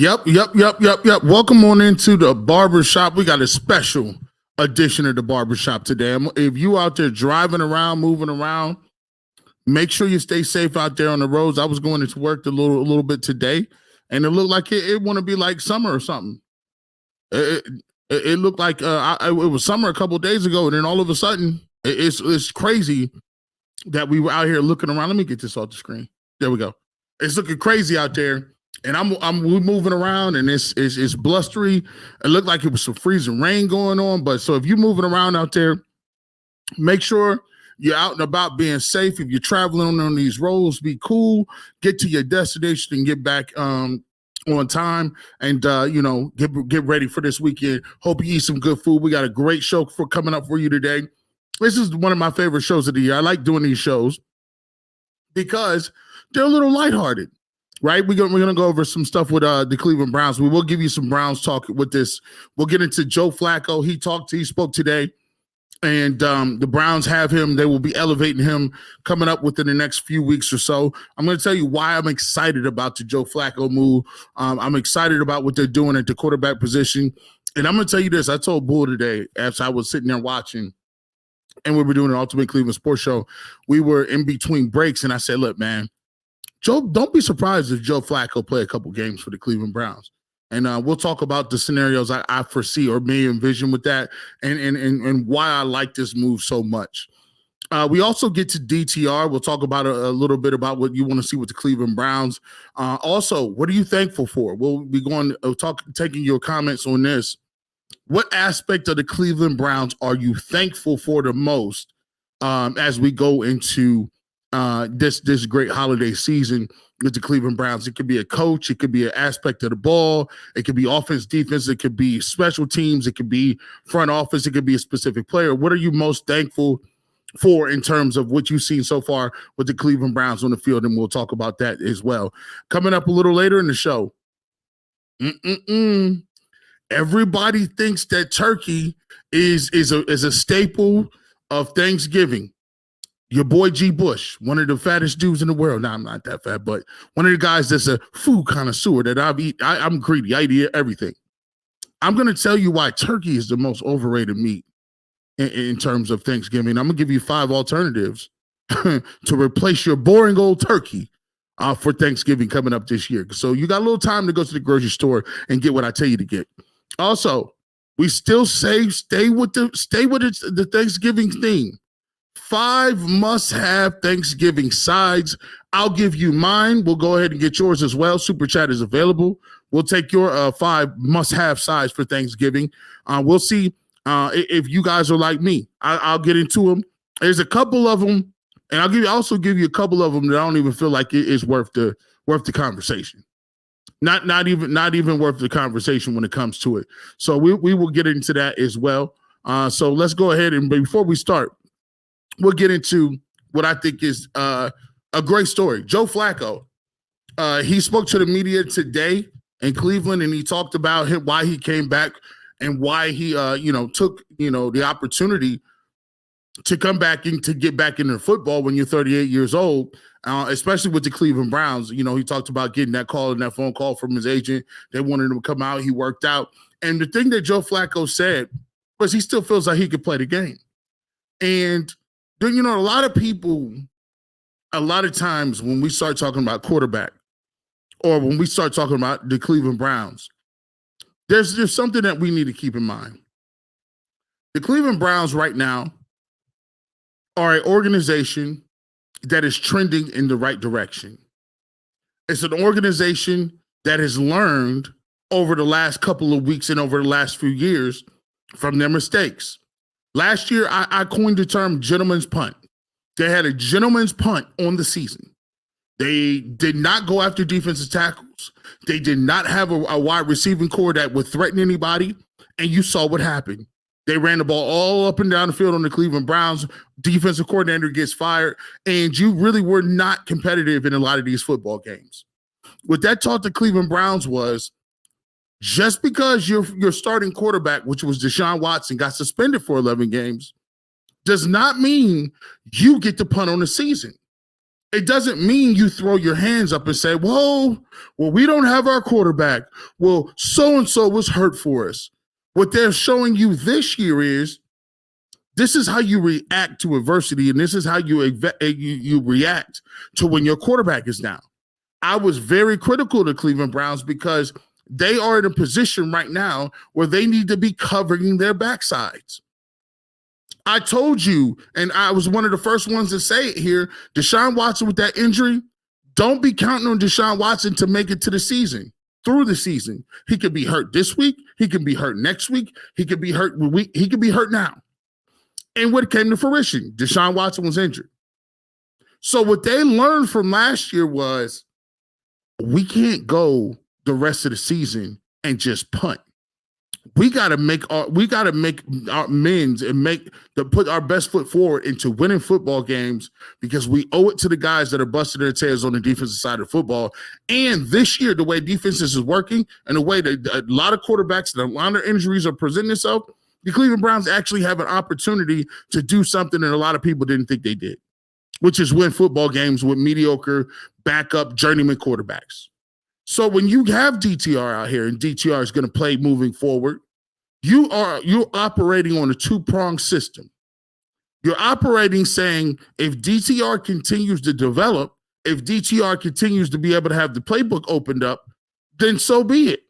Yep. Welcome on into the barbershop. We got a special edition of the barbershop today. If you out there driving around, moving around, make sure you stay safe out there on the roads. I was going into work a little bit today, and it looked like it want to be like summer or something. It looked like it was summer a couple of days ago, and then all of a sudden, it's crazy that we were out here looking around. Let me get this off the screen. There we go. It's looking crazy out there. And we're moving around, and it's blustery. It looked like it was some freezing rain going on. But so if you're moving around out there, make sure you're out and about being safe. If you're traveling on these roads, be cool. Get to your destination and get back on time. And get ready for this weekend. Hope you eat some good food. We got a great show coming up for you today. This is one of my favorite shows of the year. I like doing these shows because they're a little lighthearted. Right, we're gonna go over some stuff with the Cleveland Browns. We will give you some Browns talk with this. We'll get into Joe Flacco. He spoke today, and the Browns have him. They will be elevating him coming up within the next few weeks or so. I'm going to tell you why I'm excited about the Joe Flacco move. I'm excited about what they're doing at the quarterback position, and I'm going to tell you this. I told Bull today as I was sitting there watching, and we were doing an Ultimate Cleveland Sports Show. We were in between breaks, and I said, "Look, man. Joe, don't be surprised if Joe Flacco play a couple games for the Cleveland Browns." And we'll talk about the scenarios I foresee or may envision with that and why I like this move so much. We also get to DTR. We'll talk about a little bit about what you want to see with the Cleveland Browns. Also, what are you thankful for? We'll be taking your comments on this. What aspect of the Cleveland Browns are you thankful for the most as we go into this great holiday season with the Cleveland Browns? It could be a coach, it could be an aspect of the ball, it could be offense, defense, it could be special teams, it could be front office, it could be a specific player. What are you most thankful for in terms of what you've seen so far with the Cleveland Browns on the field? And we'll talk about that as well. Coming up a little later in the show. Everybody thinks that turkey is a staple of Thanksgiving. Your boy G. Bush, one of the fattest dudes in the world. Now, I'm not that fat, but one of the guys that's a food connoisseur that I'm greedy. I eat everything. I'm going to tell you why turkey is the most overrated meat in terms of Thanksgiving. I'm going to give you 5 alternatives to replace your boring old turkey for Thanksgiving coming up this year. So you got a little time to go to the grocery store and get what I tell you to get. Also, we still say stay with the Thanksgiving theme. 5 must-have Thanksgiving sides. I'll give you mine. We'll go ahead and get yours as well. Super Chat is available. We'll take your 5 must-have sides for Thanksgiving. We'll see if you guys are like me. I'll get into them. There's a couple of them, and I'll also give you a couple of them that I don't even feel like it is worth the conversation. Not even worth the conversation when it comes to it. So we will get into that as well. So let's go ahead, and before we start, we'll get into what I think is a great story. Joe Flacco, he spoke to the media today in Cleveland, and he talked about why he came back and why he, took, the opportunity to come back and to get back into football when you're 38 years old, especially with the Cleveland Browns. He talked about getting that phone call from his agent. They wanted him to come out. He worked out. And the thing that Joe Flacco said was he still feels like he could play the game. And a lot of people, a lot of times when we start talking about quarterback or when we start talking about the Cleveland Browns, there's something that we need to keep in mind. The Cleveland Browns right now are an organization that is trending in the right direction. It's an organization that has learned over the last couple of weeks and over the last few years from their mistakes. Last year, I coined the term gentleman's punt. They had a gentleman's punt on the season. They did not go after defensive tackles. They did not have a wide receiving core that would threaten anybody, and you saw what happened. They ran the ball all up and down the field on the Cleveland Browns. Defensive coordinator gets fired, and you really were not competitive in a lot of these football games. What that taught the Cleveland Browns was just because your starting quarterback, which was Deshaun Watson, got suspended for 11 games, does not mean you get to punt on the season. It doesn't mean you throw your hands up and say, whoa, well, we don't have our quarterback. Well, so-and-so was hurt for us. What they're showing you this year is this is how you react to adversity, and this is how you react to when your quarterback is down. I was very critical of the Cleveland Browns because they are in a position right now where they need to be covering their backsides. I told you, and I was one of the first ones to say it here, Deshaun Watson with that injury, don't be counting on Deshaun Watson to make it to the season, through the season. He could be hurt this week. He could be hurt next week. He could be hurt he could be hurt now. And what came to fruition, Deshaun Watson was injured. So what they learned from last year was we can't go the rest of the season and just punt. We got to make our amends and put our best foot forward into winning football games because we owe it to the guys that are busting their tails on the defensive side of football. And this year, the way defenses is working and the way that a lot of quarterbacks and a lot of injuries are presenting themselves, the Cleveland Browns actually have an opportunity to do something that a lot of people didn't think they did, which is win football games with mediocre backup journeyman quarterbacks. So when you have DTR out here and DTR is going to play moving forward, you're operating on a two-pronged system. You're operating saying if DTR continues to develop, if DTR continues to be able to have the playbook opened up, then so be it.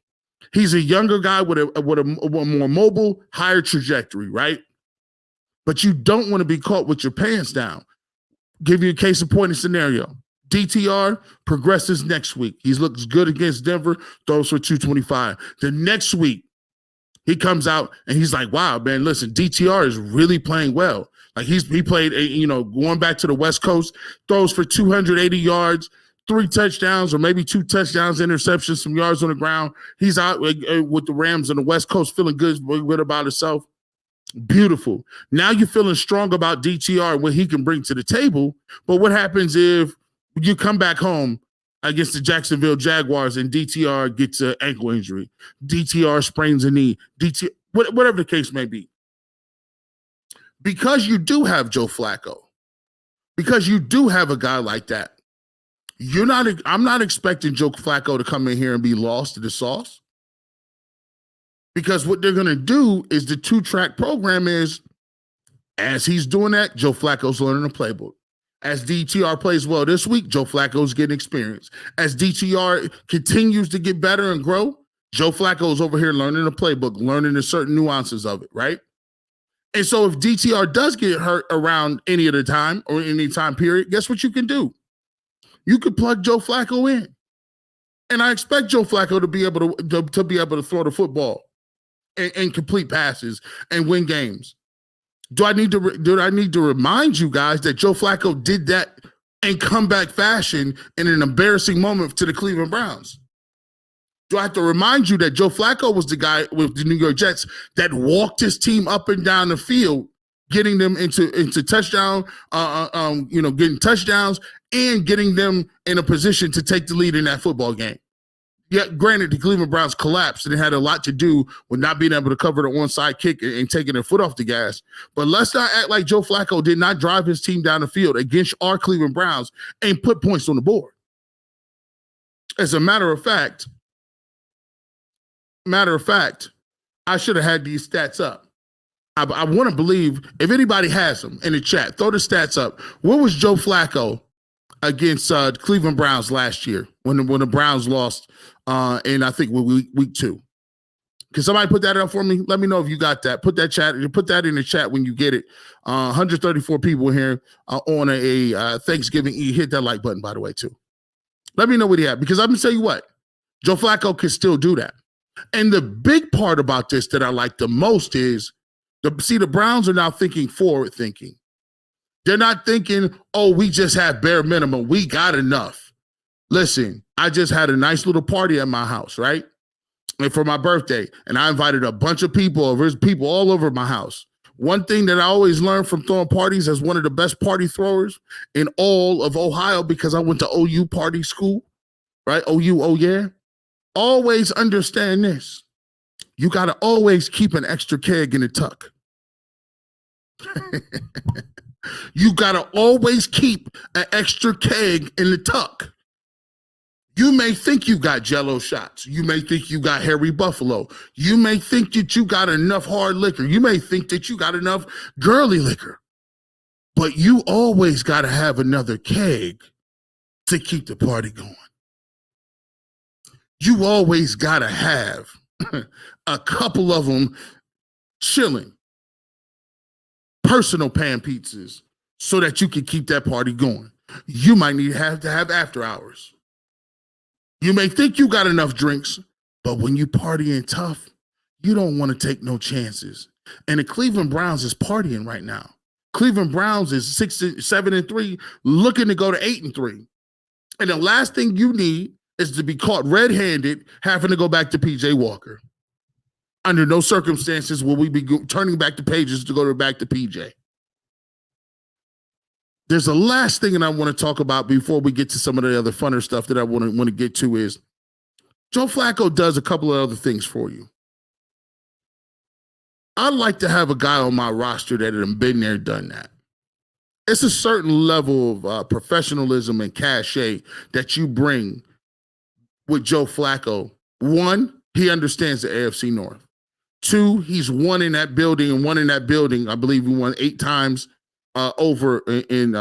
He's a younger guy with a more mobile, higher trajectory, right? But you don't want to be caught with your pants down. Give you a case in point of scenario. DTR progresses next week. He looks good against Denver, throws for 225. The next week, he comes out and he's like, wow, man, listen, DTR is really playing well. Like he played, going back to the West Coast, throws for 280 yards, 3 touchdowns or maybe 2 touchdowns, interceptions, some yards on the ground. He's out with the Rams on the West Coast feeling good about himself. Beautiful. Now you're feeling strong about DTR and what he can bring to the table. But what happens if you come back home against the Jacksonville Jaguars and DTR gets an ankle injury, DTR sprains a knee, whatever the case may be? Because you do have Joe Flacco, because you do have a guy like that, I'm not expecting Joe Flacco to come in here and be lost to the sauce. Because what they're going to do is the 2-track program is, as he's doing that, Joe Flacco's learning the playbook. As DTR plays well this week, Joe Flacco's getting experience. As DTR continues to get better and grow, Joe Flacco's over here learning the playbook, learning the certain nuances of it, right? And so if DTR does get hurt around any of the time or any time period, guess what you can do? You could plug Joe Flacco in. And I expect Joe Flacco to be able to throw the football and complete passes and win games. Do I need to remind you guys that Joe Flacco did that in comeback fashion in an embarrassing moment to the Cleveland Browns? Do I have to remind you that Joe Flacco was the guy with the New York Jets that walked his team up and down the field, getting them into touchdown, getting touchdowns and getting them in a position to take the lead in that football game? Yeah, granted, the Cleveland Browns collapsed and it had a lot to do with not being able to cover the onside kick and taking their foot off the gas. But let's not act like Joe Flacco did not drive his team down the field against our Cleveland Browns and put points on the board. As a matter of fact, I should have had these stats up. I want to believe, if anybody has them in the chat, throw the stats up. What was Joe Flacco against Cleveland Browns last year when the Browns lost in, I think, week 2? Can somebody put that up for me? Let me know if you got that. Put that in the chat when you get it. 134 people here on a Thanksgiving Eve. Hit that like button, by the way, too. Let me know what he had, because I'm going to tell you what, Joe Flacco can still do that. And the big part about this that I like the most is, the Browns are now thinking forward thinking. They're not thinking, oh, we just have bare minimum. We got enough. Listen, I just had a nice little party at my house, right? And for my birthday, and I invited a bunch of people over. There's people all over my house. One thing that I always learned from throwing parties as one of the best party throwers in all of Ohio, because I went to OU party school, right? OU, oh yeah. Always understand this. You got to always keep an extra keg in the tuck. You got to always keep an extra keg in the tuck. You may think you got Jello shots. You may think you got Harry Buffalo. You may think that you got enough hard liquor. You may think that you got enough girly liquor. But you always got to have another keg to keep the party going. You always got to have a couple of them chilling, personal pan pizzas, so that you can keep that party going. You might need to have after hours. You may think you got enough drinks, but when you partying tough, you don't want to take no chances. And the Cleveland Browns is partying right now. Cleveland Browns is 7-3, looking to go to 8-3. And the last thing you need is to be caught red-handed having to go back to PJ Walker. Under no circumstances will we be turning back the pages to go back to PJ. There's a last thing that I want to talk about before we get to some of the other funner stuff that I want to get to is Joe Flacco does a couple of other things for you. I'd like to have a guy on my roster that had been there, done that. It's a certain level of professionalism and cachet that you bring with Joe Flacco. One, he understands the AFC North. Two, he's won in that building and won in that building. I believe he won 8 times over in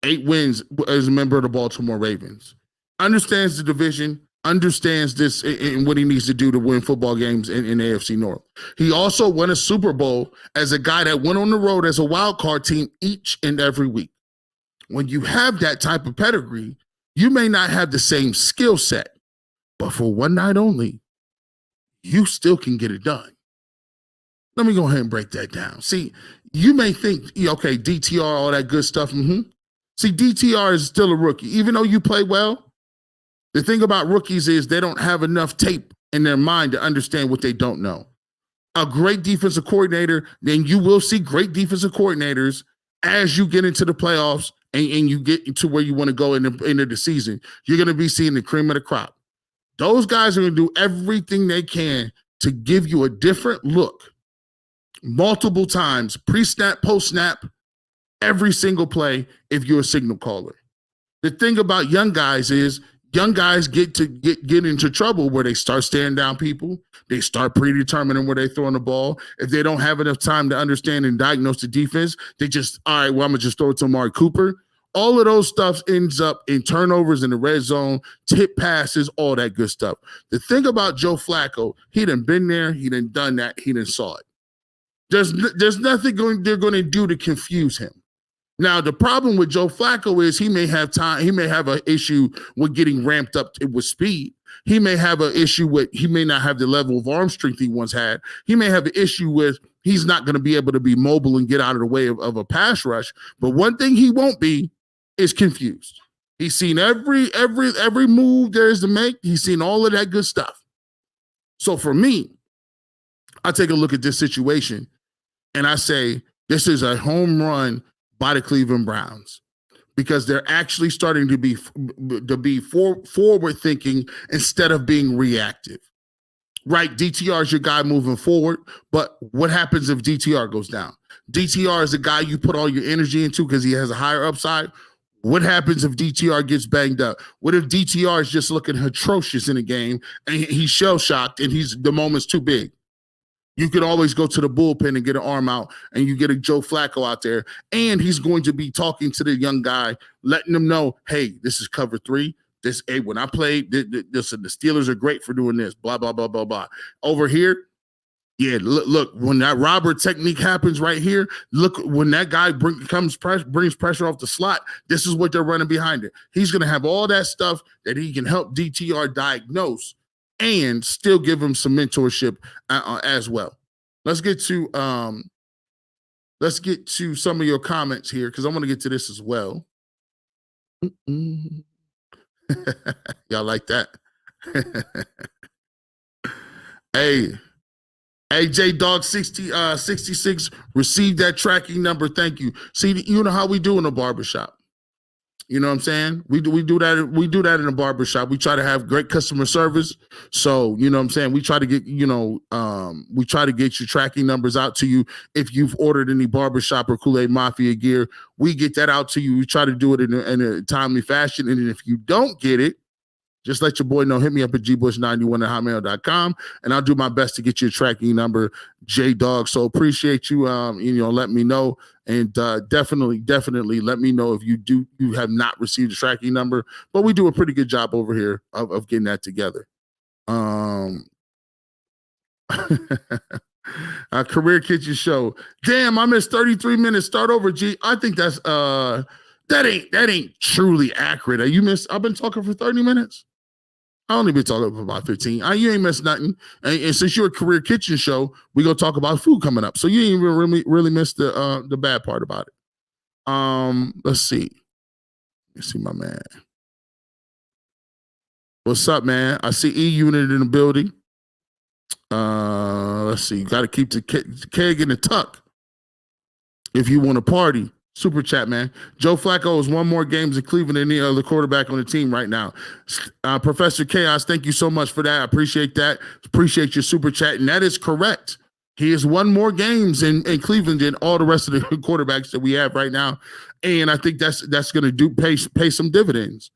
8 wins as a member of the Baltimore Ravens. Understands the division, understands this and what he needs to do to win football games in AFC North. He also won a Super Bowl as a guy that went on the road as a wild card team each and every week. When you have that type of pedigree, you may not have the same skill set, but for one night only, you still can get it done. Let me go ahead and break that down. See, you may think, okay, DTR, all that good stuff. See, DTR is still a rookie. Even though you play well, the thing about rookies is they don't have enough tape in their mind to understand what they don't know. A great defensive coordinator, then you will see great defensive coordinators as you get into the playoffs and you get to where you want to go into the season. You're going to be seeing the cream of the crop. Those guys are going to do everything they can to give you a different look multiple times, pre-snap, post-snap, every single play if you're a signal caller. The thing about young guys is young guys get into trouble where they start staring down people. They start predetermining where they're throwing the ball. If they don't have enough time to understand and diagnose the defense, they just, all right, well, I'm going to just throw it to Amari Cooper. All of those stuff ends up in turnovers in the red zone, tip passes, all that good stuff. The thing about Joe Flacco, he done been there, he done done that, he done saw it. There's nothing they're going to do to confuse him. Now, the problem with Joe Flacco is he may have an issue with getting ramped up with speed. He may have an issue with, he may not have the level of arm strength he once had. He may have an issue with he's not going to be able to be mobile and get out of the way of a pass rush. But one thing he won't be is confused. He's seen every move there is to make. He's seen all of that good stuff. So for me, I take a look at this situation and I say, this is a home run by the Cleveland Browns because they're actually starting to be forward thinking instead of being reactive. Right, DTR is your guy moving forward, but what happens if DTR goes down? DTR is the guy you put all your energy into because he has a higher upside. What happens if DTR gets banged up? What if DTR is just looking atrocious in a game and he's shell-shocked and the moment's too big? You can always go to the bullpen and get an arm out, and you get a Joe Flacco out there, and he's going to be talking to the young guy, letting them know, hey, this is cover 3. Hey, when I played, the Steelers are great for doing this, blah, blah, blah, blah, blah. Over here, yeah, look, when that robber technique happens right here, look, when that guy brings pressure off the slot, this is what they're running behind it. He's going to have all that stuff that he can help DTR diagnose and still give him some mentorship as well. Let's get to some of your comments here because I want to get to this as well. Y'all like that? Hey, AJ Dog 66 received that tracking number. Thank you. See, you know how we do in the barbershop. You know what I'm saying? We do that. We do that in a barbershop. We try to have great customer service. So, you know what I'm saying? We try to get, we try to get your tracking numbers out to you. If you've ordered any barbershop or Kool-Aid Mafia gear, we get that out to you. We try to do it in a timely fashion. And if you don't get it, just let your boy know. Hit me up at gbush91@hotmail.com, and I'll do my best to get you a tracking number, J-Dog. So appreciate you, let me know. And definitely let me know if you have not received a tracking number. But we do a pretty good job over here of getting that together. A career kitchen show. Damn, I missed 33 minutes. Start over, G. I think that's that ain't truly accurate. I've been talking for 30 minutes. I only been talking for about 15. You ain't missed nothing. And since you're a career kitchen show, we gonna talk about food coming up. So you ain't even really missed the bad part about it. Let's see. Let's see, my man. What's up, man? I see E-Unit in the building. Let's see. You got to keep the keg in the tuck if you want to party. Super chat, man. Joe Flacco is one more games in Cleveland than any other quarterback on the team right now. Professor Chaos, thank you so much for that. I appreciate that. Appreciate your super chat. And that is correct. He has won more games in Cleveland than all the rest of the quarterbacks that we have right now. And I think that's going to pay some dividends.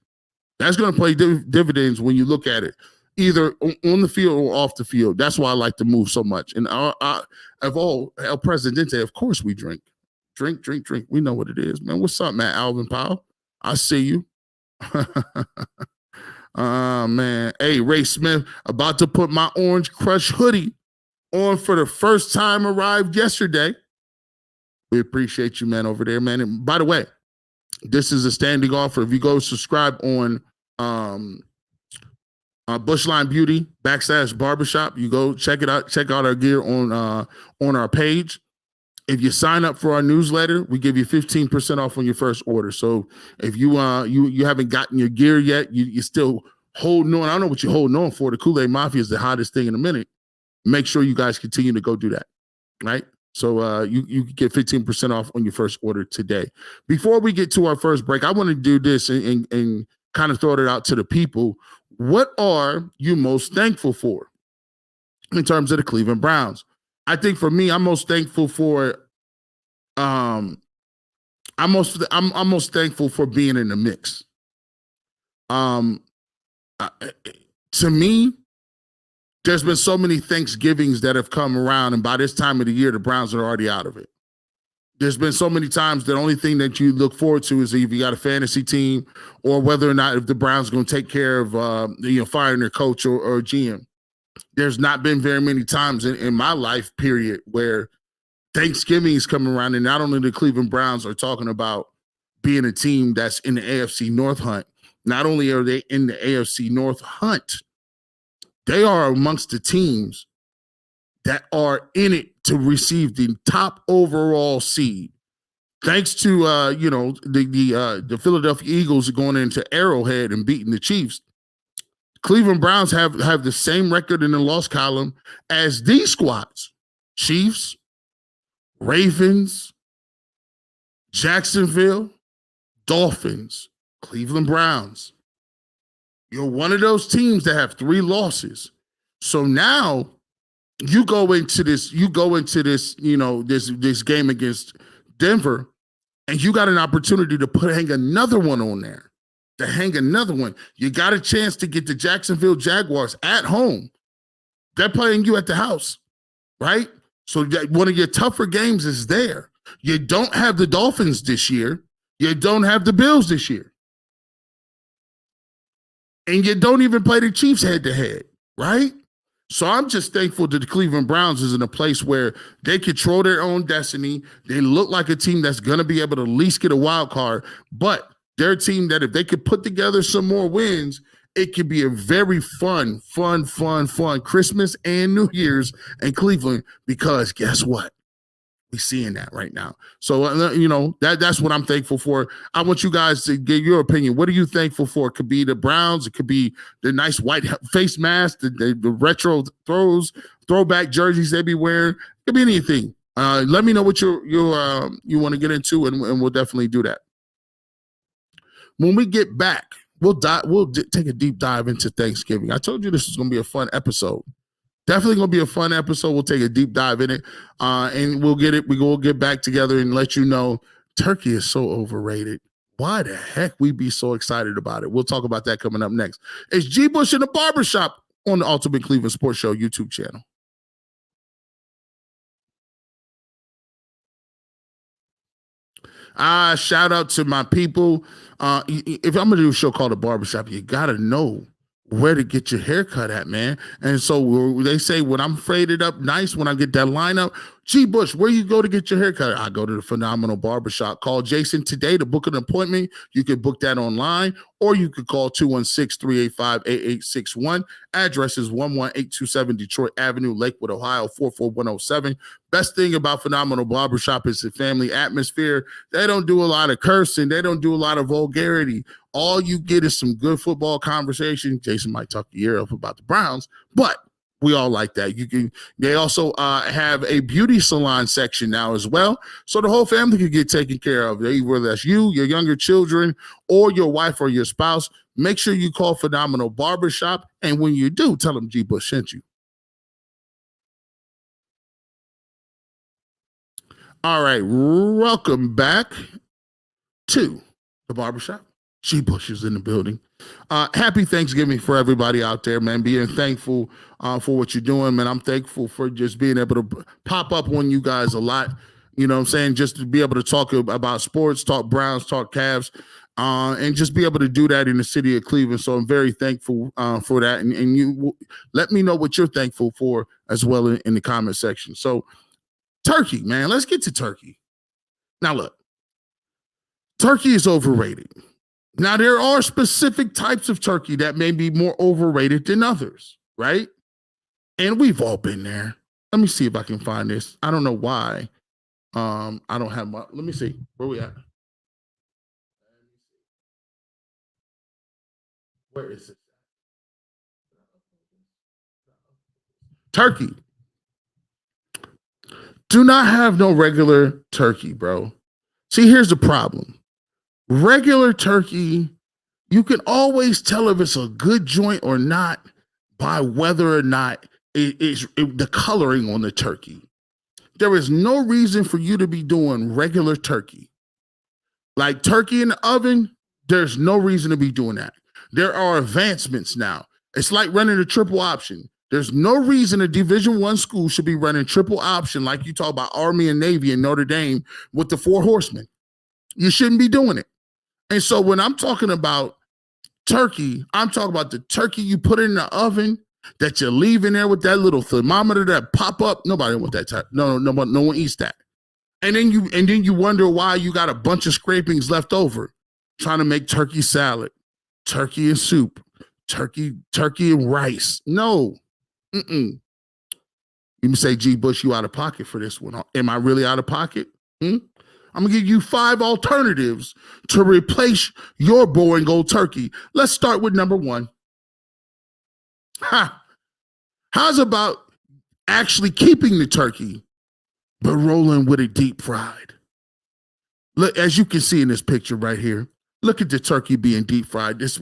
That's going to play dividends when you look at it, either on the field or off the field. That's why I like to move so much. And El Presidente, of course we drink. Drink. We know what it is, man. What's up, man? Alvin Powell. I see you. Man. Hey, Ray Smith, about to put my Orange Crush hoodie on for the first time, arrived yesterday. We appreciate you, man, over there, man. And by the way, this is a standing offer. If you go subscribe on Bushline Beauty / Barbershop, you go check it out. Check out our gear on our page. If you sign up for our newsletter, we give you 15% off on your first order. So if you haven't gotten your gear yet, you still holding on. I don't know what you're holding on for. The Kool-Aid Mafia is the hottest thing in a minute. Make sure you guys continue to go do that, right? So you get 15% off on your first order today. Before we get to our first break, I want to do this and kind of throw it out to the people. What are you most thankful for in terms of the Cleveland Browns? I think for me, I'm most thankful for I'm most thankful for being in the mix. To me, there's been so many Thanksgivings that have come around, and by this time of the year, the Browns are already out of it. There's been so many times the only thing that you look forward to is if you got a fantasy team or whether or not if the Browns are going to take care of firing their coach or GM. There's not been very many times in my life period where Thanksgiving is coming around and not only the Cleveland Browns are talking about being a team that's in the AFC North hunt. Not only are they in the AFC North hunt, they are amongst the teams that are in it to receive the top overall seed. Thanks to the Philadelphia Eagles going into Arrowhead and beating the Chiefs. Cleveland Browns have the same record in the loss column as these squads: Chiefs, Ravens, Jacksonville, Dolphins, Cleveland Browns. You're one of those teams that have 3 losses. So now you go into this game against Denver, and you got an opportunity to hang another one on there. You got a chance to get the Jacksonville Jaguars at home. They're playing you at the house, right? So one of your tougher games is there. You don't have the Dolphins this year. You don't have the Bills this year. And you don't even play the Chiefs head-to-head, right? So I'm just thankful that the Cleveland Browns is in a place where they control their own destiny. They look like a team that's going to be able to at least get a wild card, but they're a team that if they could put together some more wins, it could be a very fun Christmas and New Year's in Cleveland, because guess what? We're seeing that right now. So, that's what I'm thankful for. I want you guys to give your opinion. What are you thankful for? It could be the Browns. It could be the nice white face mask, the retro throwback jerseys they be wearing. It could be anything. Let me know what you want to get into, and we'll definitely do that. When we get back, we'll take a deep dive into Thanksgiving. I told you this was going to be a fun episode. Definitely going to be a fun episode. We'll take a deep dive in it, and we'll get back together and let you know turkey is so overrated. Why the heck we be so excited about it? We'll talk about that coming up next. It's G. Bush in the Barbershop on the Ultimate Cleveland Sports Show YouTube channel. Shout out to my people. If I'm going to do a show called The Barbershop, you got to know where to get your haircut at, man. And so they say when I'm faded up nice, when I get that lineup, G. Bush, where you go to get your haircut? I go to the Phenomenal Barbershop. Call Jason today to book an appointment. You can book that online, or you could call 216-385-8861. Address is 11827 Detroit Avenue, Lakewood, Ohio, 44107. Best thing about Phenomenal Barbershop is the family atmosphere. They don't do a lot of cursing. They don't do a lot of vulgarity. All you get is some good football conversation. Jason might talk your ear off about the Browns, but we all like that. They also have a beauty salon section now as well, so the whole family can get taken care of. Whether that's you, your younger children, or your wife or your spouse, make sure you call Phenomenal Barbershop, and when you do, tell them G. Bush sent you. All right, welcome back to the Barbershop. G. Bush is in the building. Happy Thanksgiving for everybody out there, man. Being thankful for what you're doing, man. I'm thankful for just being able to pop up on you guys a lot. You know what I'm saying? Just to be able to talk about sports, talk Browns, talk Cavs, and just be able to do that in the city of Cleveland. So I'm very thankful for that. And you let me know what you're thankful for as well in the comment section. So turkey, man. Let's get to turkey. Now, look, turkey is overrated. Now, there are specific types of turkey that may be more overrated than others, right? And we've all been there. Let me see if I can find this. I don't know why. I don't have my, let me see. Where we at? Where is it? Turkey. Do not have no regular turkey, bro. See, here's the problem. Regular turkey, you can always tell if it's a good joint or not by whether or not the coloring on the turkey. There is no reason for you to be doing regular turkey. Like turkey in the oven, there's no reason to be doing that. There are advancements now. It's like running a triple option. There's no reason a Division I school should be running triple option like you talk about Army and Navy and Notre Dame with the 4 horsemen. You shouldn't be doing it. And so when I'm talking about turkey, I'm talking about the turkey you put in the oven that you leave in there with that little thermometer that pop up. Nobody wants that type. No one eats that. And then you wonder why you got a bunch of scrapings left over, trying to make turkey salad, turkey and soup, turkey and rice. No. You can say, G. Bush, you out of pocket for this one. Am I really out of pocket? I'm going to give you 5 alternatives to replace your boring old turkey. Let's start with number 1. How's about actually keeping the turkey, but rolling with it deep fried? Look, as you can see in this picture right here, look at the turkey being deep fried. This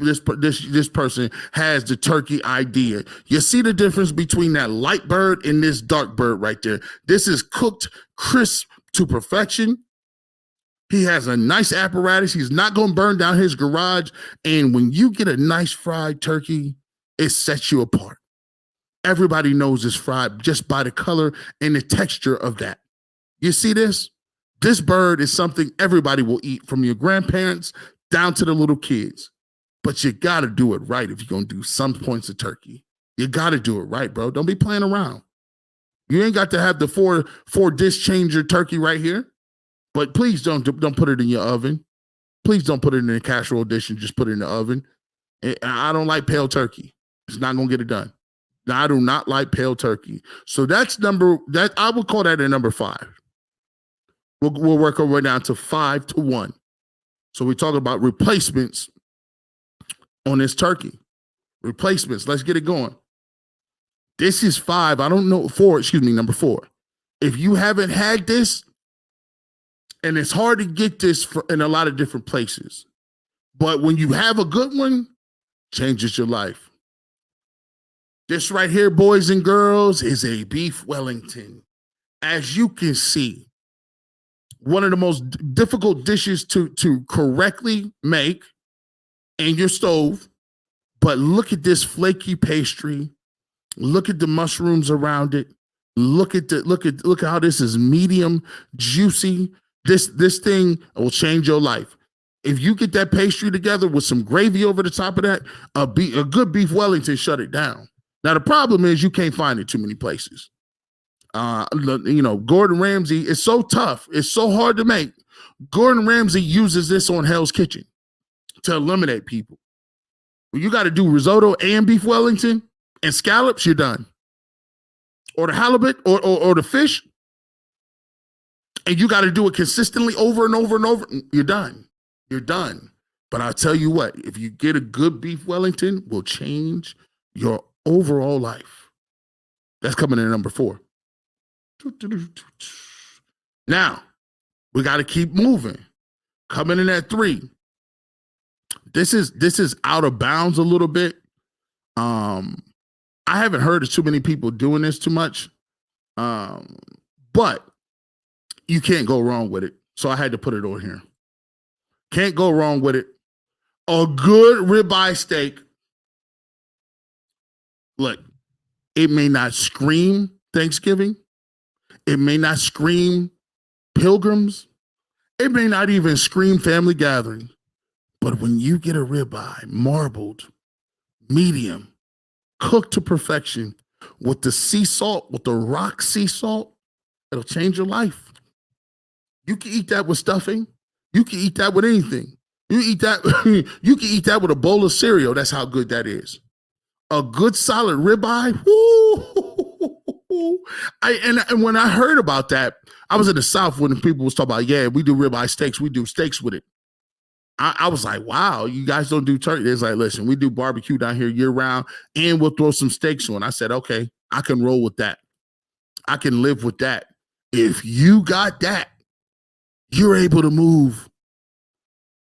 person has the turkey idea. You see the difference between that light bird and this dark bird right there. This is cooked crisp to perfection. He has a nice apparatus. He's not going to burn down his garage. And when you get a nice fried turkey, it sets you apart. Everybody knows it's fried just by the color and the texture of that. You see this? This bird is something everybody will eat, from your grandparents down to the little kids. But you got to do it right if you're going to do some points of turkey. You got to do it right, bro. Don't be playing around. You ain't got to have the four dish changer turkey right here. But please don't put it in your oven. Please don't put it in a casserole dish and just put it in the oven. I don't like pale turkey. It's not going to get it done. I do not like pale turkey. So I would call that a number 5. We'll work our way down to 5 to 1. So we talk about replacements on this turkey. Replacements. Let's get it going. This is 5. I don't know. 4. Excuse me. Number 4. If you haven't had this, and it's hard to get this in a lot of different places, But when you have a good one, changes your life. This right here, boys and girls, is a beef Wellington. As you can see, one of the most difficult dishes to correctly make in your stove. But look at this flaky pastry. Look at the mushrooms around it. Look at how this is medium, juicy. This thing will change your life. If you get that pastry together with some gravy over the top of that, a good beef Wellington shut it down. Now the problem is you can't find it too many places. Gordon Ramsay is so tough. It's so hard to make. Gordon Ramsay uses this on Hell's Kitchen to eliminate people. When you got to do risotto and beef Wellington and scallops, you're done. Or the halibut or the fish, and you got to do it consistently over and over and over, you're done. You're done. But I'll tell you what, if you get a good beef Wellington, will change your overall life. That's coming in at number 4. Now, we got to keep moving. Coming in at 3. This is out of bounds a little bit. I haven't heard of too many people doing this too much. But you can't go wrong with it. So I had to put it on here. Can't go wrong with it. A good ribeye steak. Look, it may not scream Thanksgiving. It may not scream pilgrims. It may not even scream family gathering. But when you get a ribeye, marbled, medium, cooked to perfection, with the sea salt, with the rock sea salt, it'll change your life. You can eat that with stuffing. You can eat that with anything. You eat that. You can eat that with a bowl of cereal. That's how good that is. A good solid ribeye. Woo! And when I heard about that, I was in the South when people was talking about, yeah, we do ribeye steaks. We do steaks with it. I was like, wow, you guys don't do turkey. It's like, listen, we do barbecue down here year round, and we'll throw some steaks on. I said, okay, I can roll with that. I can live with that. If you got that, you're able to move.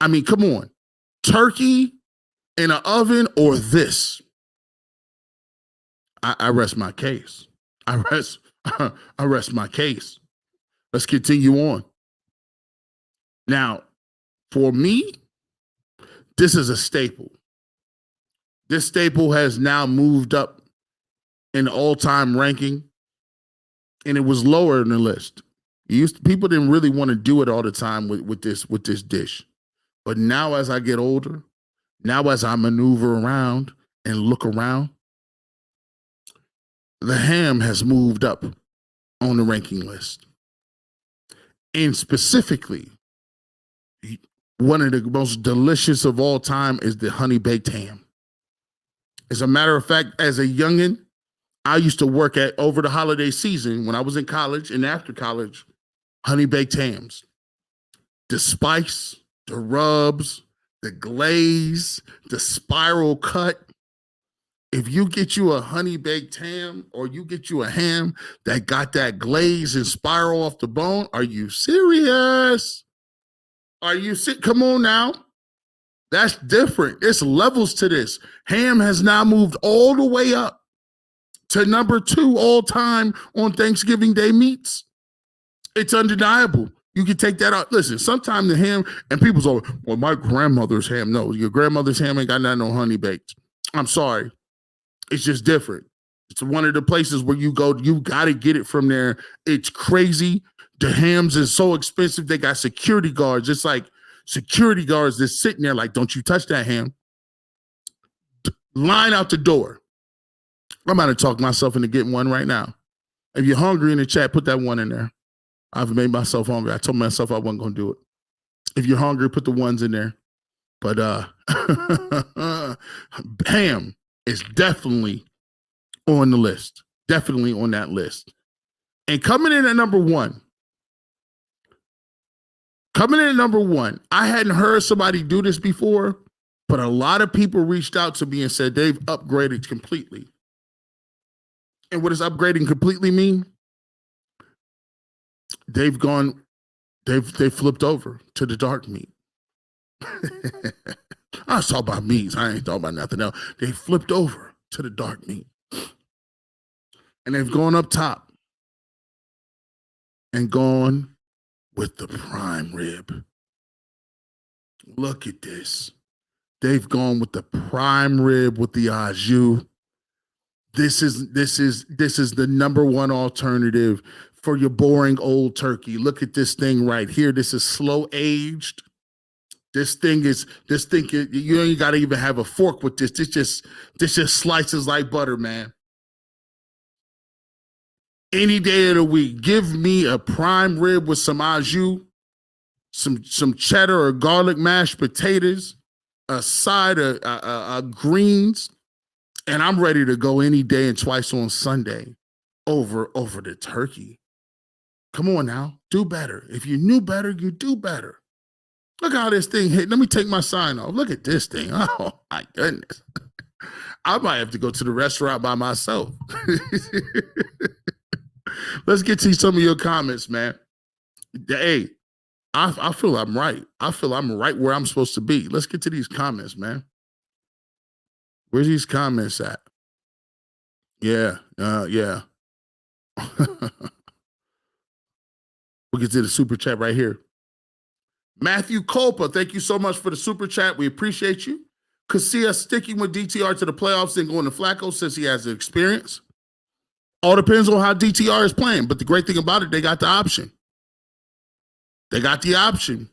I mean, come on. Turkey in an oven or this? I rest my case. I rest my case. Let's continue on. Now, for me, this is a staple. This staple has now moved up in the all-time ranking, and it was lower in the list. People didn't really want to do it all the time with this dish. But now as I get older, now as I maneuver around and look around, the ham has moved up on the ranking list. And specifically, one of the most delicious of all time is the honey baked ham. As a matter of fact, as a youngin', I used to work at over the holiday season when I was in college and after college, honey baked hams. The spice, the rubs, the glaze, the spiral cut. If you get you a honey baked ham or you get you a ham that got that glaze and spiral off the bone, are you serious? Are you sick? Come on now. That's different. There's levels to this. Ham has now moved all the way up to number 2 all time on Thanksgiving Day meats. It's undeniable. You can take that out. Listen, sometimes the ham, and people say, well, my grandmother's ham. No, your grandmother's ham ain't got nothing on honey baked. I'm sorry. It's just different. It's one of the places where you go, you got to get it from there. It's crazy. The hams is so expensive. They got security guards. It's like security guards that's sitting there like, don't you touch that ham. Line out the door. I'm about to talk myself into getting one right now. If you're hungry in the chat, put that one in there. I've made myself hungry. I told myself I wasn't going to do it. If you're hungry, put the ones in there. But ham is definitely on the list. Definitely on that list. And coming in at number 1. I hadn't heard somebody do this before, but a lot of people reached out to me and said they've upgraded completely. And what does upgrading completely mean? They've flipped over to the dark meat. I was talking about meats. I ain't talking about nothing else. They flipped over to the dark meat. And they've gone up top and gone with the prime rib. Look at this. They've gone with the prime rib with the au jus. This is the number one alternative for your boring old turkey. Look at this thing right here. This is slow aged. This thing you ain't gotta even have a fork with this. This just slices like butter, man. Any day of the week, give me a prime rib with some au jus, some cheddar or garlic mashed potatoes, a side of greens, and I'm ready to go any day and twice on Sunday over the turkey. Come on now, do better. If you knew better, you do better. Look how this thing hit. Let me take my sign off. Look at this thing. Oh, my goodness. I might have to go to the restaurant by myself. Let's get to some of your comments, man. Hey, I feel I'm right. I feel I'm right where I'm supposed to be. Let's get to these comments, man. Where's these comments at? Yeah. We'll get to the super chat right here. Matthew Culpa, thank you so much for the super chat. We appreciate you. Could see us sticking with DTR to the playoffs and going to Flacco since he has the experience. All depends on how DTR is playing. But the great thing about it, they got the option. They got the option.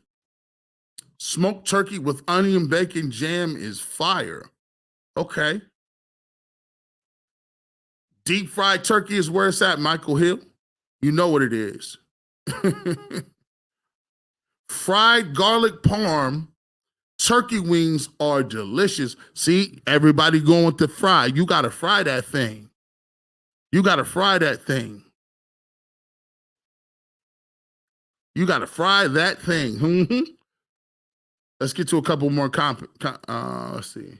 Smoked turkey with onion bacon jam is fire. Okay. Deep fried turkey is where it's at, Michael Hill. You know what it is. Fried garlic parm turkey wings are delicious. See, everybody going with the fry. You got to fry that thing. You got to fry that thing. You got to fry that thing. Let's get to a couple more let's see.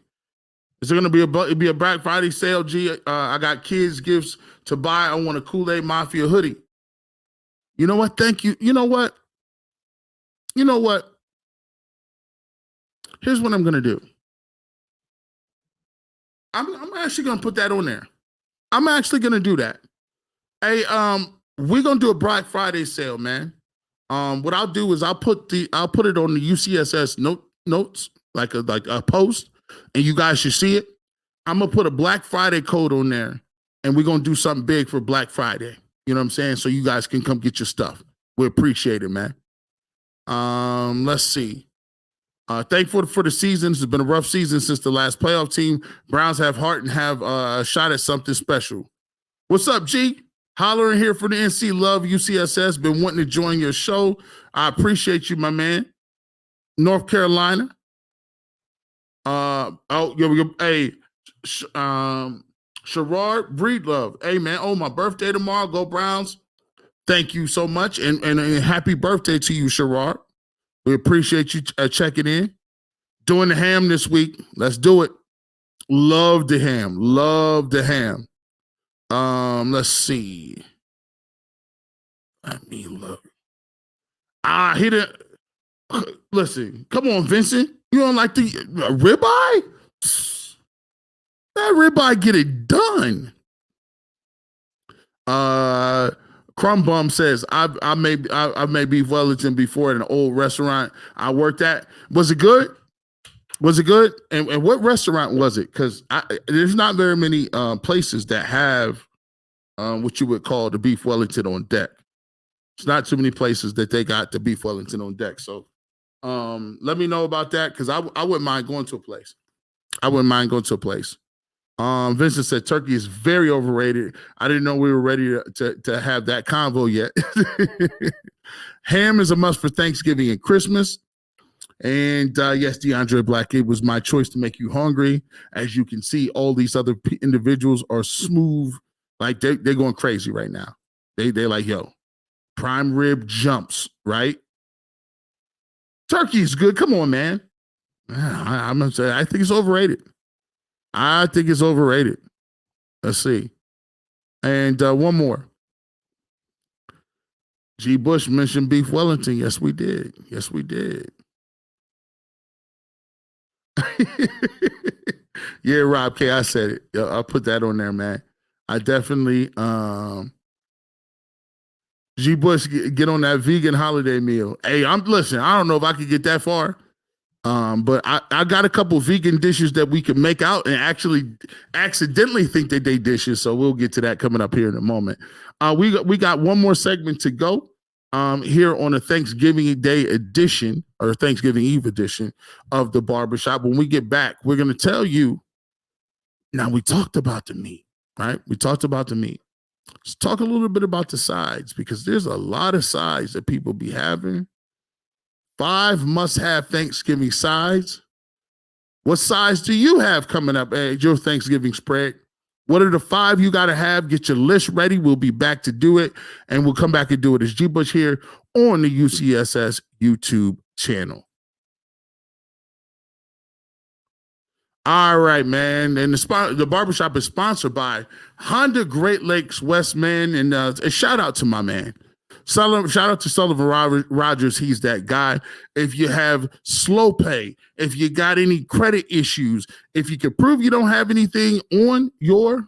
Is there going to be a Black Friday sale, G? I got kids gifts to buy. I want a Kool-Aid Mafia hoodie. You know what? Thank you. You know what? Here's what I'm going to do. I'm actually going to put that on there. I'm actually going to do that. Hey, we're going to do a Black Friday sale, man. What I'll do is I'll put it on the UCSS notes, like a post, and you guys should see it. I'm going to put a Black Friday code on there, and we're going to do something big for Black Friday. You know what I'm saying? So you guys can come get your stuff. We appreciate it, man. Let's see. Thankful for the season. It's been a rough season since the last playoff team. Browns have heart and have a shot at something special. What's up, G? Hollering here for the NC Love UCSS. Been wanting to join your show. I appreciate you, my man. North Carolina. Hey, Sherrard Breedlove. Hey, man. Oh, my birthday tomorrow. Go Browns. Thank you so much. And happy birthday to you, Sherrard. We appreciate you checking in. Doing the ham this week. Let's do it. Love the ham. Love the ham. Let's see. I mean, look. Hit it. Listen, come on, Vincent. You don't like the ribeye? That ribeye get it done. Crumb Bum says, I made beef Wellington before at an old restaurant I worked at. Was it good? Was it good? And what restaurant was it? Because there's not very many places that have what you would call the beef Wellington on deck. It's not too many places that they got the beef Wellington on deck. So let me know about that, because I wouldn't mind going to a place. Vincent said turkey is very overrated. I didn't know we were ready to have that convo yet. Ham is a must for Thanksgiving and Christmas. And yes, DeAndre Black, it was my choice to make you hungry. As you can see, all these other individuals are smooth. Like they're going crazy right now. They're like, yo, prime rib jumps, right? Turkey is good. Come on, man. I'm going to say, I think it's overrated. Let's see. And one more. G. Bush mentioned beef Wellington. Yes, we did. Yeah, Rob K, I said it. Yeah, I'll put that on there, man. I definitely G Bush get on that vegan holiday meal. Hey, I'm listen, I don't know if I could get that far. But I got a couple vegan dishes that we can make out and actually accidentally think that they dishes. So we'll get to that coming up here in a moment. We got one more segment to go. Here on a Thanksgiving Day edition or Thanksgiving Eve edition of the barbershop. When we get back, we're gonna tell you. Now we talked about the meat, right? We talked about the meat. Let's talk a little bit about the sides because there's a lot of sides that people be having. 5 must-have Thanksgiving sides. What sides do you have coming up at your Thanksgiving spread? What are the 5 you got to have? Get your list ready. We'll be back to do it, and we'll come back and do it. It's G Bush here on the UCSS YouTube channel. All right, man. And the barbershop is sponsored by Honda Great Lakes West, man. And a shout out to my man. Shout out to Sullivan Rogers. He's that guy. If you have slow pay, if you got any credit issues, if you can prove you don't have anything on your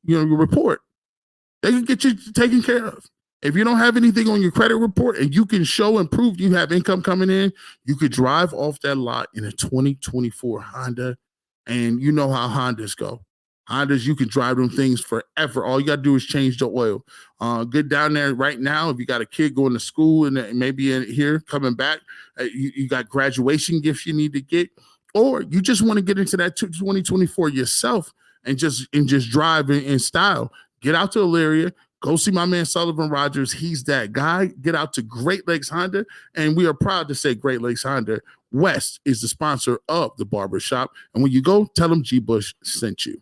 your report, they can get you taken care of. If you don't have anything on your credit report and you can show and prove you have income coming in, you could drive off that lot in a 2024 Honda. And you know how Hondas go. Hondas, you can drive them things forever. All you got to do is change the oil. Get down there right now. If you got a kid going to school and maybe in here coming back, you got graduation gifts you need to get, or you just want to get into that 2024 yourself and just drive in style. Get out to Elyria. Go see my man Sullivan Rogers. He's that guy. Get out to Great Lakes Honda. And we are proud to say Great Lakes Honda West is the sponsor of the barbershop. And when you go, tell them G Bush sent you.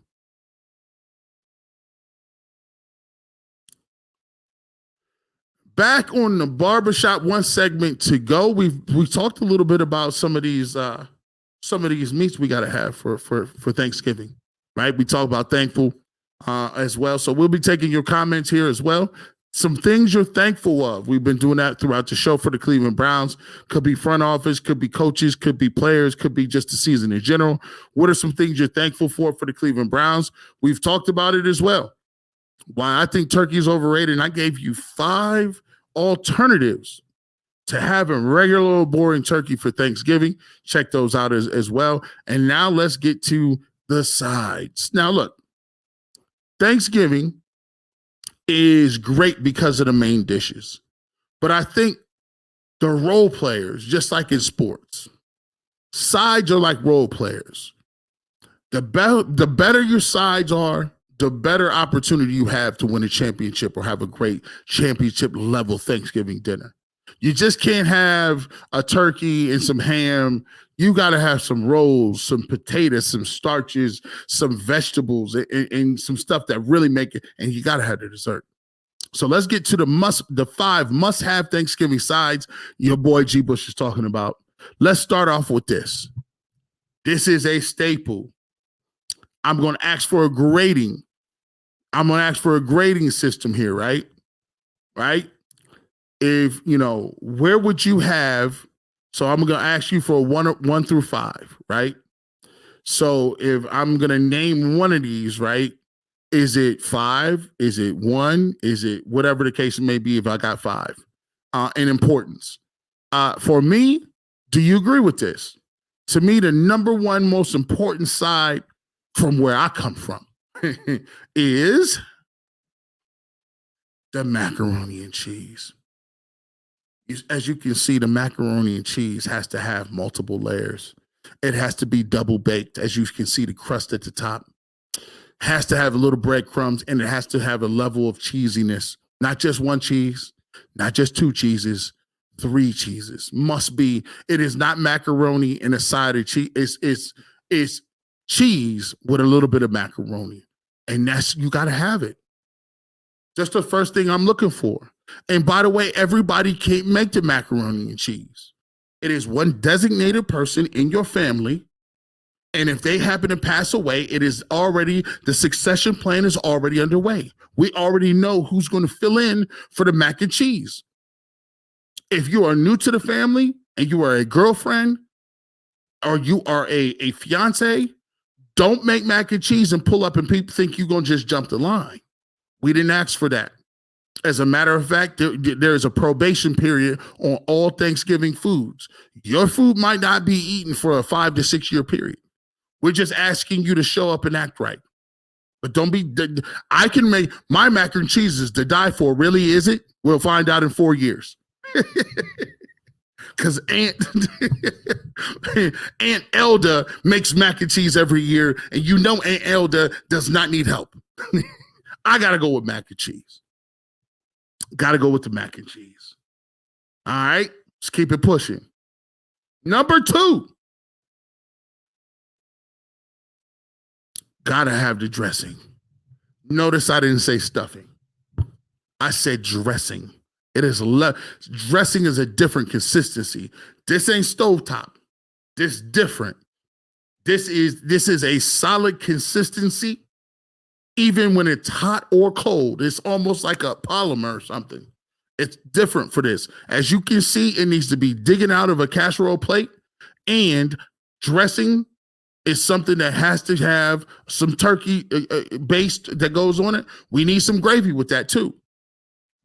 Back on the barbershop, one segment to go. We talked a little bit about some of these meats we got to have for Thanksgiving, right? We talk about thankful as well. So we'll be taking your comments here as well. Some things you're thankful of. We've been doing that throughout the show for the Cleveland Browns. Could be front office, could be coaches, could be players, could be just the season in general. What are some things you're thankful for the Cleveland Browns? We've talked about it as well. Why I think turkey is overrated, and I gave you 5 alternatives to having regular old boring turkey for Thanksgiving. Check those out as well. And now let's get to the sides. Now, look, Thanksgiving is great because of the main dishes. But I think the role players, just like in sports, sides are like role players. The better your sides are, the better opportunity you have to win a championship or have a great championship level Thanksgiving dinner. You just can't have a turkey and some ham. You got to have some rolls, some potatoes, some starches, some vegetables, and some stuff that really make it. And you got to have the dessert. So let's get to the 5 must-have Thanksgiving sides your boy G Bush is talking about. Let's start off with this. This is a staple. I'm going to ask for a grading. I'm going to ask for a grading system here, right? Right? If, where would you have, so I'm going to ask you for a 1 through 5, right? So if I'm going to name one of these, right? Is it 5? Is it 1? Is it whatever the case may be if I got 5 in importance? For me, do you agree with this? To me, the number one most important side from where I come from is the macaroni and cheese. As you can see, the macaroni and cheese has to have multiple layers. It has to be double baked. As you can see, the crust at the top has to have a little breadcrumbs, and it has to have a level of cheesiness. Not just 1 cheese, not just 2 cheeses, 3 cheeses. Must be. It is not macaroni and a side of cheese. It's cheese with a little bit of macaroni. And you got to have it. Just the first thing I'm looking for. And by the way, everybody can't make the macaroni and cheese. It is one designated person in your family. And if they happen to pass away, the succession plan is already underway. We already know who's going to fill in for the mac and cheese. If you are new to the family and you are a girlfriend, or you are a fiance, don't make mac and cheese and pull up and people think you're going to just jump the line. We didn't ask for that. As a matter of fact, there is a probation period on all Thanksgiving foods. Your food might not be eaten for a 5 to 6 year period. We're just asking you to show up and act right. But don't be, I can make my mac and cheese is to die for. Really, is it? We'll find out in 4 years. Because Aunt Elda makes mac and cheese every year, and you know Aunt Elda does not need help. I got to go with mac and cheese. Got to go with the mac and cheese. All right, let's keep it pushing. Number 2. Gotta have the dressing. Notice I didn't say stuffing. I said dressing. It is dressing is a different consistency. This ain't stovetop. This different. This is a solid consistency. Even when it's hot or cold, it's almost like a polymer or something. It's different for this. As you can see, it needs to be digging out of a casserole plate, and dressing is something that has to have some turkey based that goes on it. We need some gravy with that too.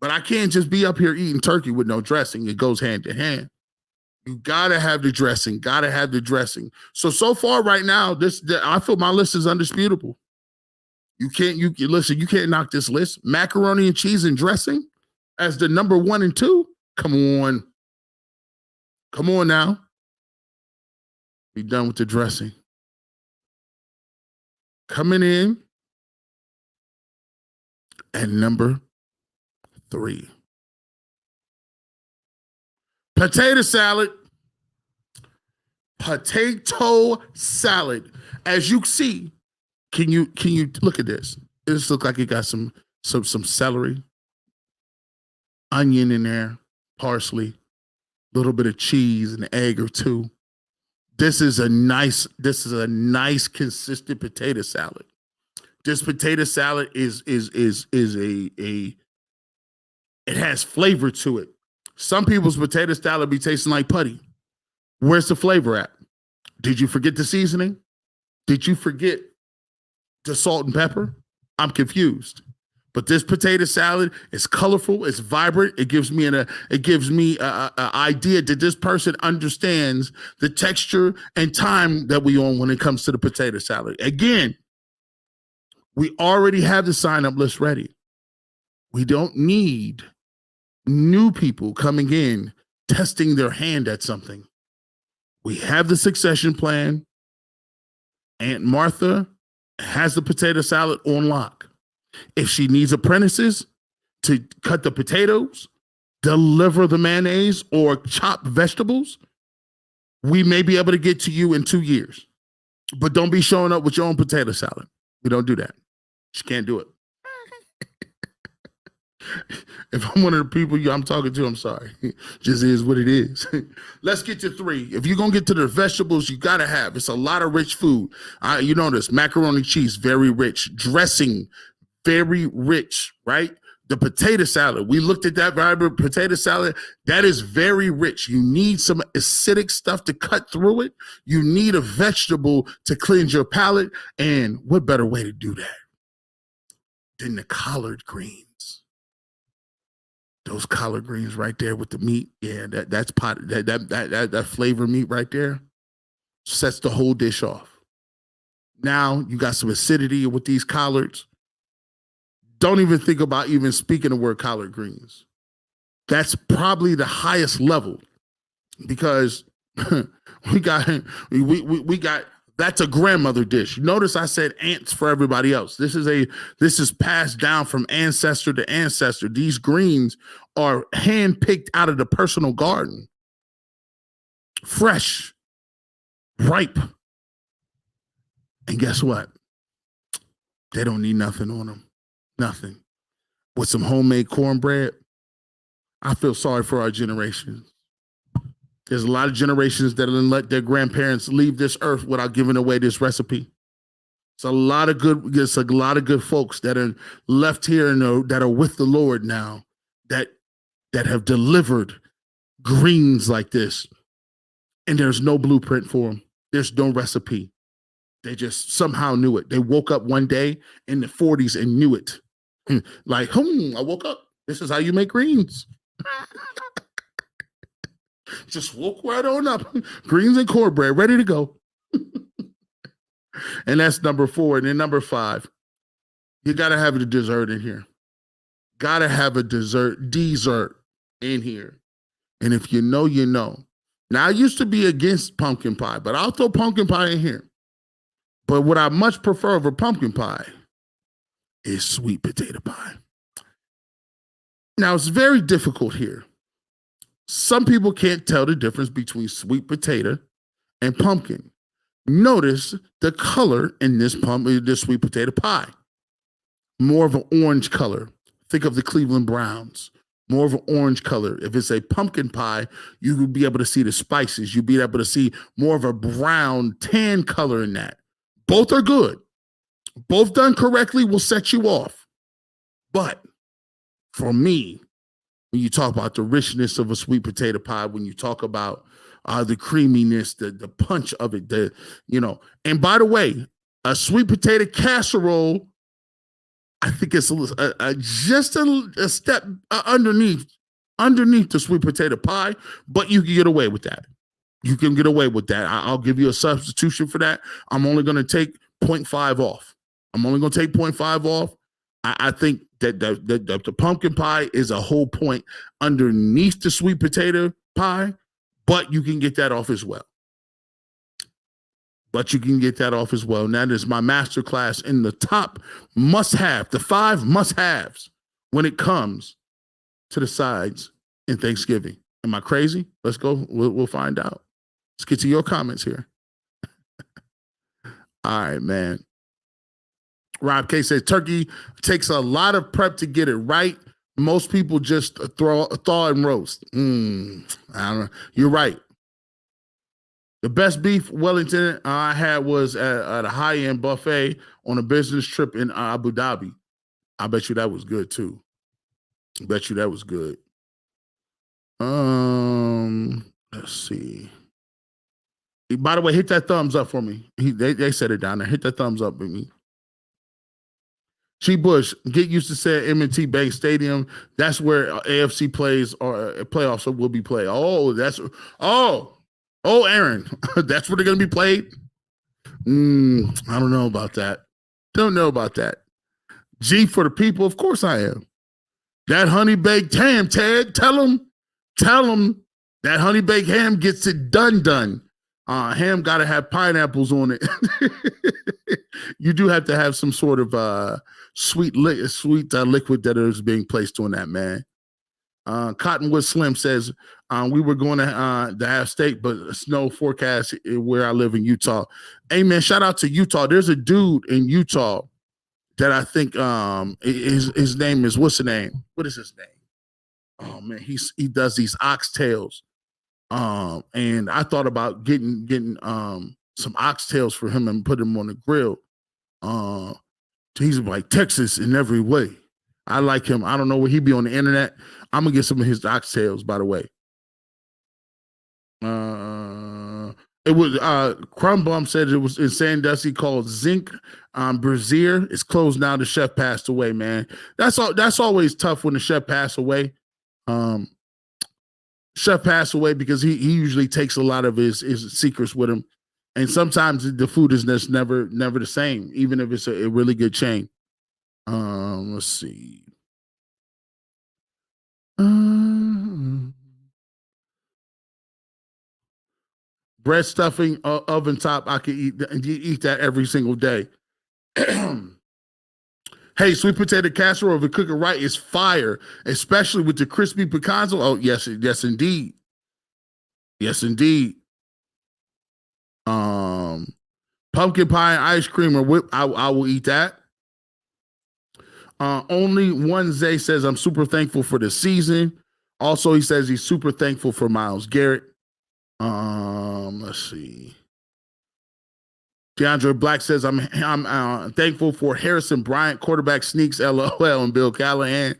But I can't just be up here eating turkey with no dressing. It goes hand in hand. You gotta have the dressing. Gotta have the dressing. So far right now, I feel my list is undisputable. You can't knock this list. Macaroni and cheese and dressing as the number 1 and 2. Come on now. Be done with the dressing. Coming in at number 3. Potato salad. Potato salad. As you see, can you look at this? This looks like it got some celery, onion in there, parsley, a little bit of cheese, an egg or two. This is a nice consistent potato salad. This potato salad is it has flavor to it. Some people's potato salad be tasting like putty. Where's the flavor at? Did you forget the seasoning? Did you forget the salt and pepper? I'm confused. But this potato salad is colorful, it's vibrant. It gives me an idea that this person understands the texture and time that we on when it comes to the potato salad. Again, we already have the sign-up list ready. We don't need new people coming in, testing their hand at something. We have the succession plan. Aunt Martha has the potato salad on lock. If she needs apprentices to cut the potatoes, deliver the mayonnaise, or chop vegetables, we may be able to get to you in 2 years. But don't be showing up with your own potato salad. We don't do that. She can't do it. If I'm one of the people I'm talking to, I'm sorry. Just is what it is. Let's get to 3. If you're going to get to the vegetables, you got to have. It's a lot of rich food. You know this. Macaroni cheese, very rich. Dressing, very rich, right? The potato salad. We looked at that vibrant potato salad. That is very rich. You need some acidic stuff to cut through it. You need a vegetable to cleanse your palate. And what better way to do that than the collard greens? Those collard greens right there with the meat. Yeah, that's pot. That flavor meat right there sets the whole dish off. Now you got some acidity with these collards. Don't even think about even speaking the word collard greens. That's probably the highest level because we got that's a grandmother dish. Notice I said ants for everybody else. This is passed down from ancestor to ancestor. These greens are handpicked out of the personal garden. Fresh, ripe. And guess what? They don't need nothing on them. Nothing. With some homemade cornbread, I feel sorry for our generations. There's a lot of generations that didn't let their grandparents leave this earth without giving away this recipe. It's a lot of good folks that are left here and that are with the Lord now that have delivered greens like this. And there's no blueprint for them. There's no recipe. They just somehow knew it. They woke up one day in the 40s and knew it. Like, I woke up. This is how you make greens. Just woke right on up. Greens and cornbread, ready to go. And that's number 4. And then number 5, you got to have a dessert in here. Got to have a dessert in here. And if you know, you know. Now, I used to be against pumpkin pie, but I'll throw pumpkin pie in here. But what I much prefer over pumpkin pie is sweet potato pie. Now, it's very difficult here. Some people can't tell the difference between sweet potato and pumpkin. Notice the color in this sweet potato pie. More of an orange color. Think of the Cleveland Browns. More of an orange color. If it's a pumpkin pie, you would be able to see the spices. You'd be able to see more of a brown, tan color in that. Both are good. Both done correctly will set you off. But for me, when you talk about the richness of a sweet potato pie, when you talk about the creaminess, the punch of it, and by the way, a sweet potato casserole, I think it's just a step underneath the sweet potato pie, but you can get away with that. You can get away with that. I'll give you a substitution for that. I'm only going to take 0.5 off. I think that the pumpkin pie is a whole point underneath the sweet potato pie, but you can get that off as well. And that is my masterclass in the top must-have, the 5 must-haves when it comes to the sides in Thanksgiving. Am I crazy? Let's go. We'll find out. Let's get to your comments here. All right, man. Rob K says, turkey takes a lot of prep to get it right. Most people just thaw and roast. I don't know. You're right. The best beef Wellington I had was at a high-end buffet on a business trip in Abu Dhabi. I bet you that was good, too. Let's see. By the way, hit that thumbs up for me. They said it down there. Hit that thumbs up with me. G. Bush, get used to say M&T Bank Stadium. That's where AFC plays or playoffs will be played. Aaron, that's where they're going to be played? I don't know about that. G for the people, of course I am. That honey baked ham, Ted, tell them that honey baked ham gets it done. Ham got to have pineapples on it. You do have to have some sort of sweet liquid that is being placed on that, man. Cottonwood Slim says, we were going to have steak, but snow forecast where I live in Utah. Hey, man, shout out to Utah. There's a dude in Utah that I think his name is, what's the name? What is his name? Oh, man, he does these oxtails. And I thought about getting some oxtails for him and put him on the grill. He's like Texas in every way. I like him. I don't know where he be on the internet. I'm gonna get some of his oxtails, by the way. It was Crumb Bum said it was in Sandusky called Zinc Brazier. It's closed now. The chef passed away, man. That's always tough when the chef passed away. Chef passed away because he usually takes a lot of his secrets with him. And sometimes the food is just never the same, even if it's a really good chain. Let's see. Bread stuffing, oven top, I could eat that every single day. Hey, sweet potato casserole, if you cook it right, is fire, especially with the crispy pecans. Oh, yes, indeed. Pumpkin pie and ice cream or whip, I will eat that. Only Wednesday says, I'm super thankful for the season. Also, he says he's super thankful for Miles Garrett. Let's see. DeAndre Black says, I'm thankful for Harrison Bryant, quarterback sneaks, LOL, and Bill Callahan.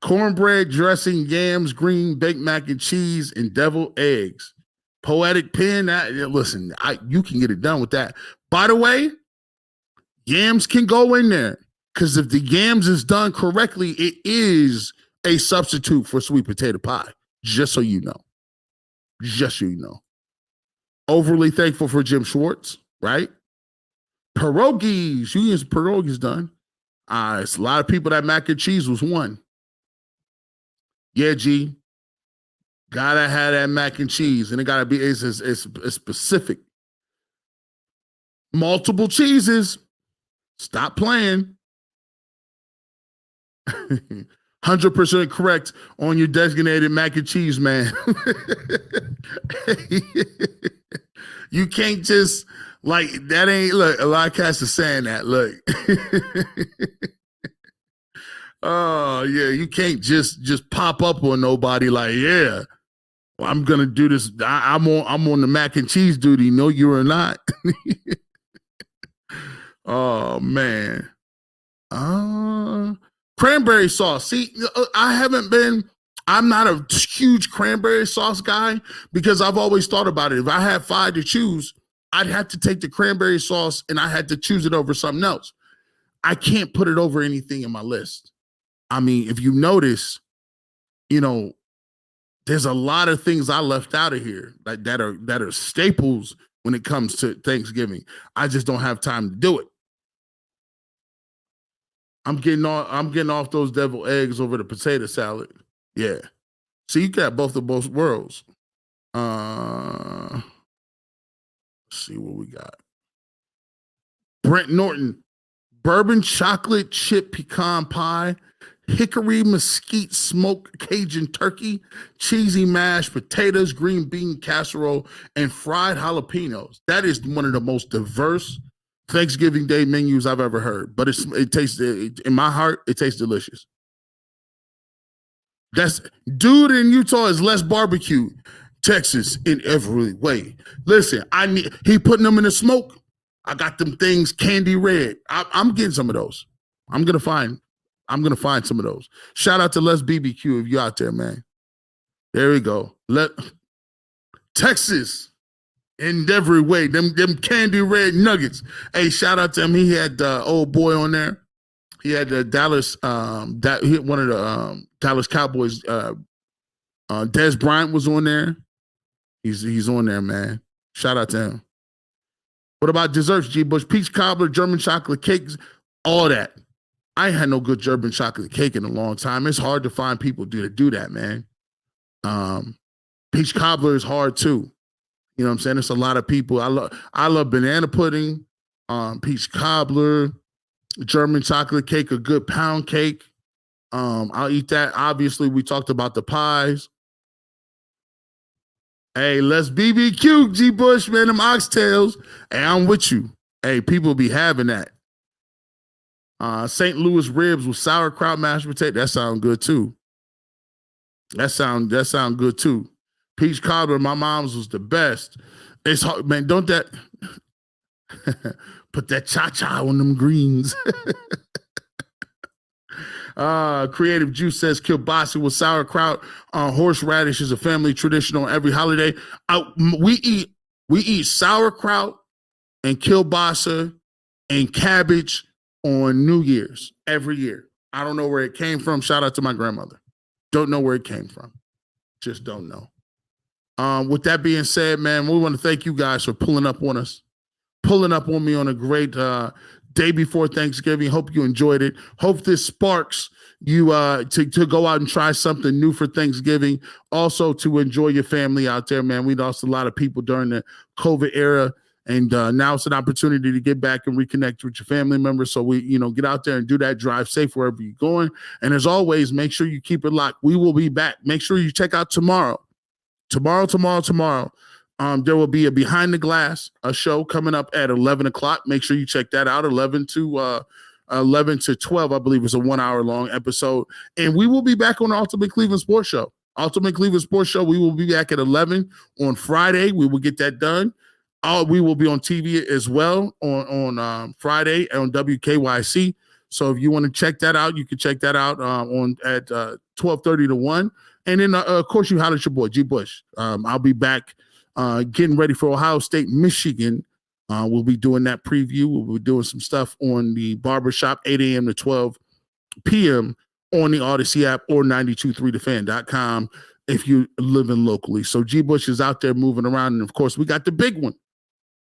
Cornbread, dressing, yams, green, baked mac and cheese, and deviled eggs. Poetic pen. Listen, you can get it done with that. By the way, yams can go in there because if the yams is done correctly, it is a substitute for sweet potato pie. Just so you know. Just so you know. Overly thankful for Jim Schwartz, right? Pierogies. You get some pierogies done. It's a lot of people that mac and cheese was one. Yeah, G. Gotta have that mac and cheese. And it gotta be it's specific. Multiple cheeses. Stop playing. 100% correct on your designated mac and cheese, man. You can't just like that ain't look. A lot of cats are saying that. Look. Oh yeah, you can't just pop up on nobody like, yeah, well, I'm gonna do this. I'm on the mac and cheese duty. No, you are not. Oh man. Cranberry sauce. See, I'm not a huge cranberry sauce guy because I've always thought about it. If I had 5 to choose, I'd have to take the cranberry sauce and I had to choose it over something else. I can't put it over anything in my list. I mean, if you notice, there's a lot of things I left out of here that are staples when it comes to Thanksgiving. I just don't have time to do it. I'm getting off those deviled eggs over the potato salad. Yeah. So you got both worlds. Let's see what we got. Brent Norton, bourbon chocolate chip pecan pie, hickory mesquite smoked Cajun turkey, cheesy mashed potatoes, green bean casserole, and fried jalapenos. That is one of the most diverse Thanksgiving Day menus I've ever heard. But it tastes, in my heart, it tastes delicious. Dude in Utah is less barbecue. Texas in every way. Listen, he putting them in the smoke. I got them things candy red. I'm getting some of those. I'm gonna find some of those. Shout out to Les BBQ if you out there, man. There we go. Texas in every way. Them candy red nuggets. Hey, shout out to him. He had old boy on there. He had the Dallas. One of the Dallas Cowboys. Des Bryant was on there. He's on there, man. Shout out to him. What about desserts, G. Bush? Peach cobbler, German chocolate cakes, all that. I ain't had no good German chocolate cake in a long time. It's hard to find people to do that, man. Peach cobbler is hard too. You know what I'm saying? It's a lot of people. I love banana pudding, peach cobbler, German chocolate cake, a good pound cake. I'll eat that. Obviously, we talked about the pies. Hey, let's BBQ, G. Bush, man, them oxtails. Hey, I'm with you. Hey, people be having that. St. Louis ribs with sauerkraut, mashed potato. That sound good too. That sound good too. Peach cobbler, my mom's was the best. It's hard, man. Don't that put that cha-cha on them greens. Creative Juice says kielbasa with sauerkraut. Horseradish is a family tradition on every holiday. We eat sauerkraut and kielbasa and cabbage on New Year's every year. I don't know where it came from. Shout out to my grandmother. Don't know where it came from. Just don't know. With that being said, man, we want to thank you guys for pulling up on us, pulling up on me on a great day before Thanksgiving. Hope you enjoyed it. Hope this sparks you to go out and try something new for Thanksgiving. Also to enjoy your family out there, man. We lost a lot of people during the COVID era, and now it's an opportunity to get back and reconnect with your family members. So we, get out there and do that. Drive safe wherever you're going. And as always, make sure you keep it locked. We will be back. Make sure you check out tomorrow. Tomorrow. There will be a Behind the Glass, a show coming up at 11 o'clock. Make sure you check that out. 11 to 12, I believe, is a 1 hour long episode. And we will be back on the Ultimate Cleveland Sports Show. Ultimate Cleveland Sports Show, we will be back at 11 on Friday. We will get that done. We will be on TV as well on Friday on WKYC. So if you want to check that out, you can check that out at 12:30 to 1. And then, of course, you holler at your boy, G. Bush. I'll be back getting ready for Ohio State, Michigan. We'll be doing that preview. We'll be doing some stuff on the barbershop, 8 a.m. to 12 p.m. on the Odyssey app or 923thefan.com if you're living locally. So G. Bush is out there moving around. And, of course, we got the big one.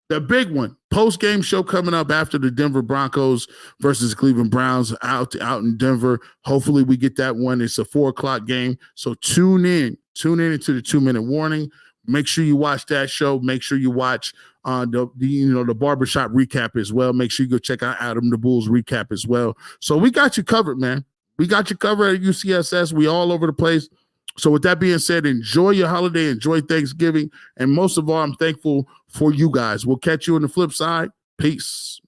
The big one, post-game show coming up after the Denver Broncos versus Cleveland Browns out in Denver. Hopefully we get that one. It's a 4:00 game. So tune in into the 2-minute warning. Make sure you watch that show. Make sure you watch the barbershop recap as well. Make sure you go check out Adam the Bulls recap as well. So we got you covered, man. We got you covered at UCSS. We all over the place. So with that being said, enjoy your holiday, enjoy Thanksgiving, and most of all, I'm thankful for you guys. We'll catch you on the flip side. Peace.